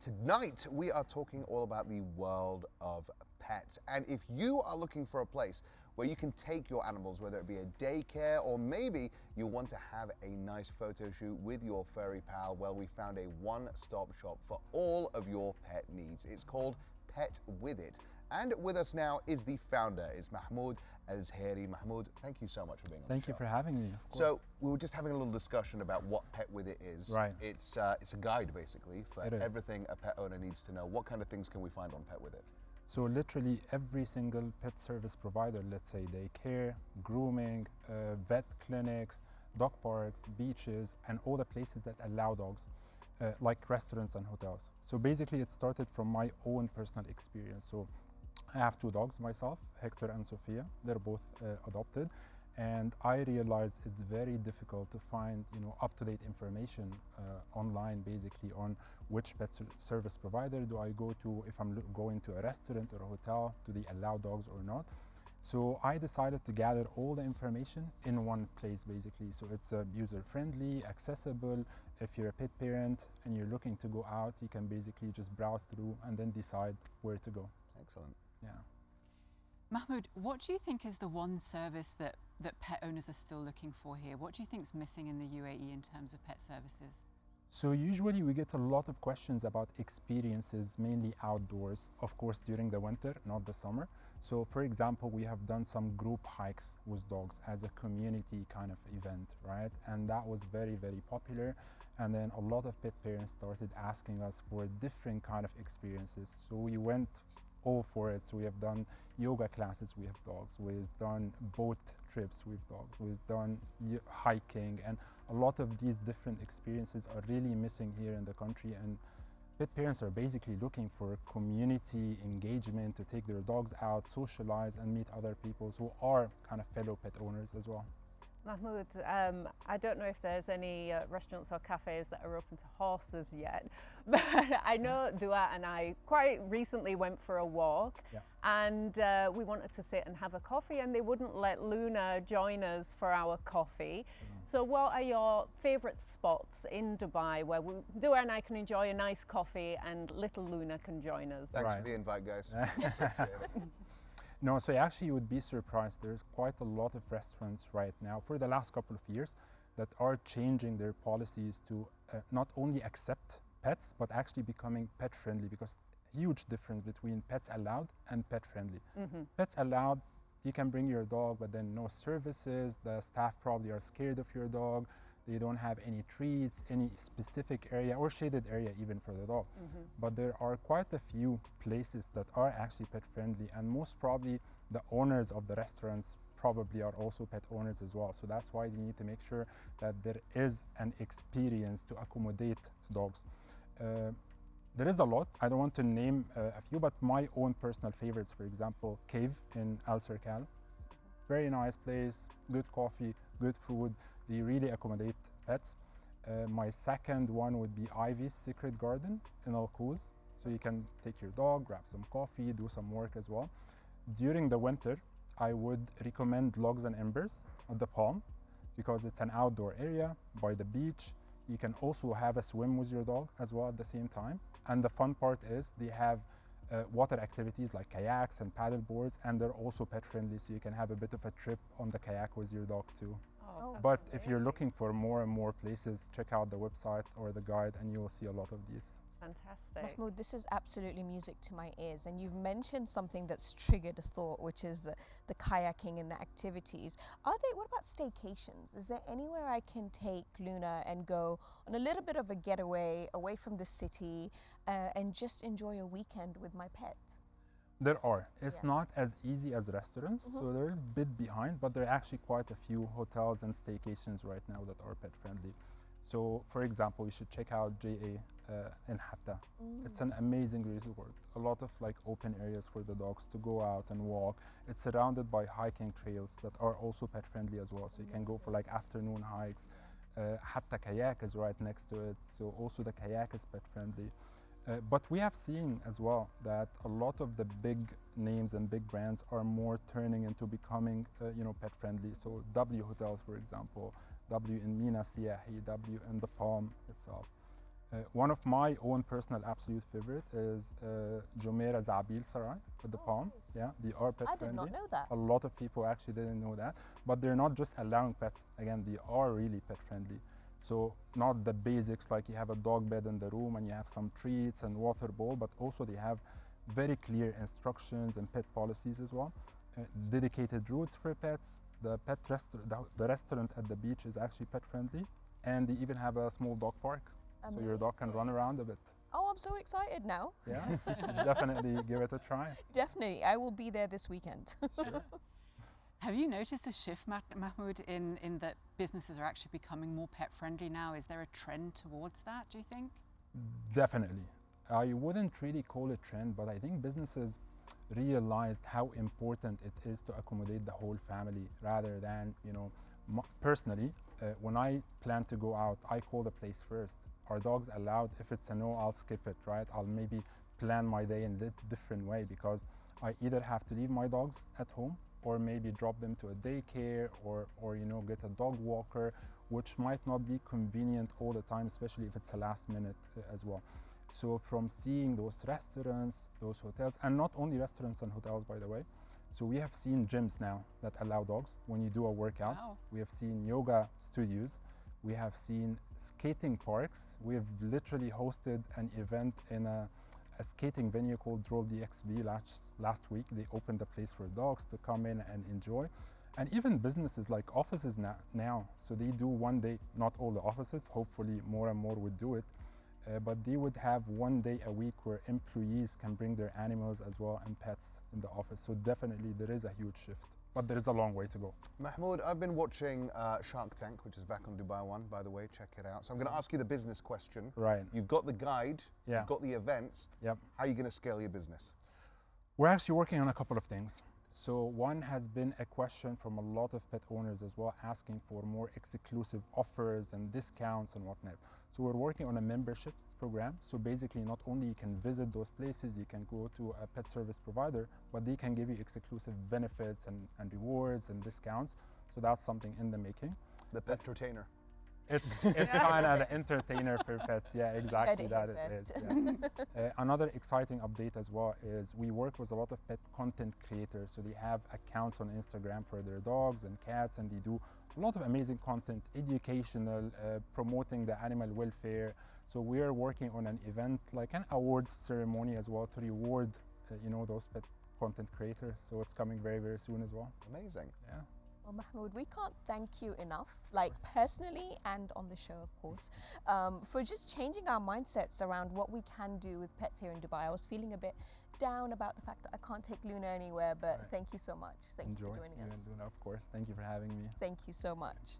Tonight, we are talking all about the world of pets. And if you are looking for a place where you can take your animals, whether it be a daycare or maybe you want to have a nice photo shoot with your furry pal, well, we found a one-stop shop for all of your pet needs. It's called Pet With It. And with us now is the founder, is Mahmoud El Zahiry. Mahmoud, thank you so much for being on the show. Thank you for having me, of course. So we were just having a little discussion about what Pet With It is. Right. It's a guide basically for everything a pet owner needs to know. What kind of things can we find on Pet With It? So literally every single pet service provider, let's say daycare, grooming, vet clinics, dog parks, beaches, and all the places that allow dogs, like restaurants and hotels. So basically it started from my own personal experience. So I have two dogs myself, Hector and Sophia. They're both adopted. And I realized it's very difficult to find, up-to-date information online, basically, on which pet service provider do I go to, if I'm going to a restaurant or a hotel, do they allow dogs or not. So I decided to gather all the information in one place, basically. So it's user-friendly, accessible. If you're a pet parent and you're looking to go out, you can basically just browse through and then decide where to go. Excellent. Yeah. Mahmoud, what do you think is the one service that pet owners are still looking for here? What do you think is missing in the UAE in terms of pet services? So usually we get a lot of questions about experiences, mainly outdoors, of course during the winter, not the summer. So for example, we have done some group hikes with dogs as a community kind of event, right? And that was very, very popular. And then a lot of pet parents started asking us for different kind of experiences. So we went all for it. So we have done yoga classes with dogs, we've done boat trips with dogs, we've done hiking, and a lot of these different experiences are really missing here in the country. And pet parents are basically looking for community engagement to take their dogs out, socialize, and meet other people who are kind of fellow pet owners as well. Mahmoud, I don't know if there's any restaurants or cafes that are open to horses yet, but I know Dua and I quite recently went for a walk, and we wanted to sit and have a coffee, and they wouldn't let Luna join us for our coffee. So what are your favourite spots in Dubai where Dua and I can enjoy a nice coffee and little Luna can join us? Thanks for the invite, guys. No, so actually you would be surprised. There's quite a lot of restaurants right now for the last couple of years that are changing their policies to not only accept pets, but actually becoming pet friendly, because huge difference between pets allowed and pet friendly. Pets allowed, you can bring your dog, but then no services. The staff probably are scared of your dog. They don't have any treats, any specific area or shaded area even for the dog. But there are quite a few places that are actually pet friendly, and most probably the owners of the restaurants probably are also pet owners as well. So that's why they need to make sure that there is an experience to accommodate dogs. There is a lot. I don't want to name a few, but my own personal favorites, for example, Cave in Al Serkal. Very nice place, good coffee, good food. They really accommodate pets. My second one would be Ivy's Secret Garden in Al Quoz. So you can take your dog, grab some coffee, do some work as well. During the winter, I would recommend Logs and Embers at the Palm, because it's an outdoor area by the beach. You can also have a swim with your dog as well at the same time. And the fun part is they have water activities like kayaks and paddle boards, and they're also pet friendly, so you can have a bit of a trip on the kayak with your dog too. But if you're looking for more and more places, check out the website or the guide and you will see a lot of these. Fantastic. Mahmoud, this is absolutely music to my ears, and you've mentioned something that's triggered a thought, which is the kayaking and the activities. What about staycations? Is there anywhere I can take Luna and go on a little bit of a getaway away from the city and just enjoy a weekend with my pet? There are. It's not as easy as restaurants, so they're a bit behind, but there are actually quite a few hotels and staycations right now that are pet friendly. So, for example, you should check out JA in Hatta. It's an amazing resort. A lot of open areas for the dogs to go out and walk. It's surrounded by hiking trails that are also pet friendly as well. So you can go for afternoon hikes. Hatta Kayak is right next to it. So also the kayak is pet friendly. But we have seen as well that a lot of the big names and big brands are more turning into becoming, pet friendly. So W Hotels, for example, W in Mina Siyahi, W in the Palm itself. One of my own personal absolute favorite is Jumeirah Zabil Sarai with the palm. Nice. Yeah, they are pet I friendly. did not know that. A lot of people actually didn't know that, but they're not just allowing pets. Again, they are really pet friendly. So not the basics like you have a dog bed in the room and you have some treats and water bowl, but also they have very clear instructions and pet policies as well. Dedicated routes for pets. The restaurant at the beach is actually pet friendly, and they even have a small dog park. So your dog can run around a bit. Oh, I'm so excited now. Yeah, definitely give it a try. Definitely, I will be there this weekend. Sure. Have you noticed a shift, Mahmoud, in that businesses are actually becoming more pet friendly now? Is there a trend towards that, do you think? Definitely. I wouldn't really call it trend, but I think businesses realized how important it is to accommodate the whole family rather than, personally, when I plan to go out, I call the place first. Are dogs allowed? If it's a no, I'll skip it, right? I'll maybe plan my day in a different way because I either have to leave my dogs at home or maybe drop them to a daycare or get a dog walker, which might not be convenient all the time, especially if it's a last minute as well. So from seeing those restaurants, those hotels, and not only restaurants and hotels, by the way. So we have seen gyms now that allow dogs when you do a workout. Wow. We have seen yoga studios. We have seen skating parks. We have literally hosted an event in a skating venue called Droll DXB last week. They opened the place for dogs to come in and enjoy. And even businesses like offices now. So they do one day, not all the offices, hopefully more and more would do it, but they would have one day a week where employees can bring their animals as well and pets in the office. So definitely there is a huge shift, but there is a long way to go. Mahmoud, I've been watching Shark Tank, which is back on Dubai One, by the way, check it out. So I'm going to ask you the business question. Right. You've got the guide, Yeah. you've got the events. Yep. How are you going to scale your business? We're actually working on a couple of things. So one has been a question from a lot of pet owners as well, asking for more exclusive offers and discounts and whatnot. So we're working on a membership program. So basically not only you can visit those places, you can go to a pet service provider, but they can give you exclusive benefits and rewards and discounts. So that's something in the making. The pet entertainer. It's kind of the entertainer for pets. Yeah, exactly Heard it that here it is. first. Yeah. Another exciting update as well is we work with a lot of pet content creators. So they have accounts on Instagram for their dogs and cats, and they do a lot of amazing content, educational, promoting the animal welfare. So we are working on an event, like an awards ceremony as well, to reward those pet content creators. So it's coming very, very soon as well. Amazing. Yeah. Well, Mahmoud, we can't thank you enough, like personally and on the show, of course, for just changing our mindsets around what we can do with pets here in Dubai. I was feeling a bit down about the fact that I can't take Luna anywhere, but thank you so much. Thank you for joining us. Of course. Thank you for having me. Thank you so much.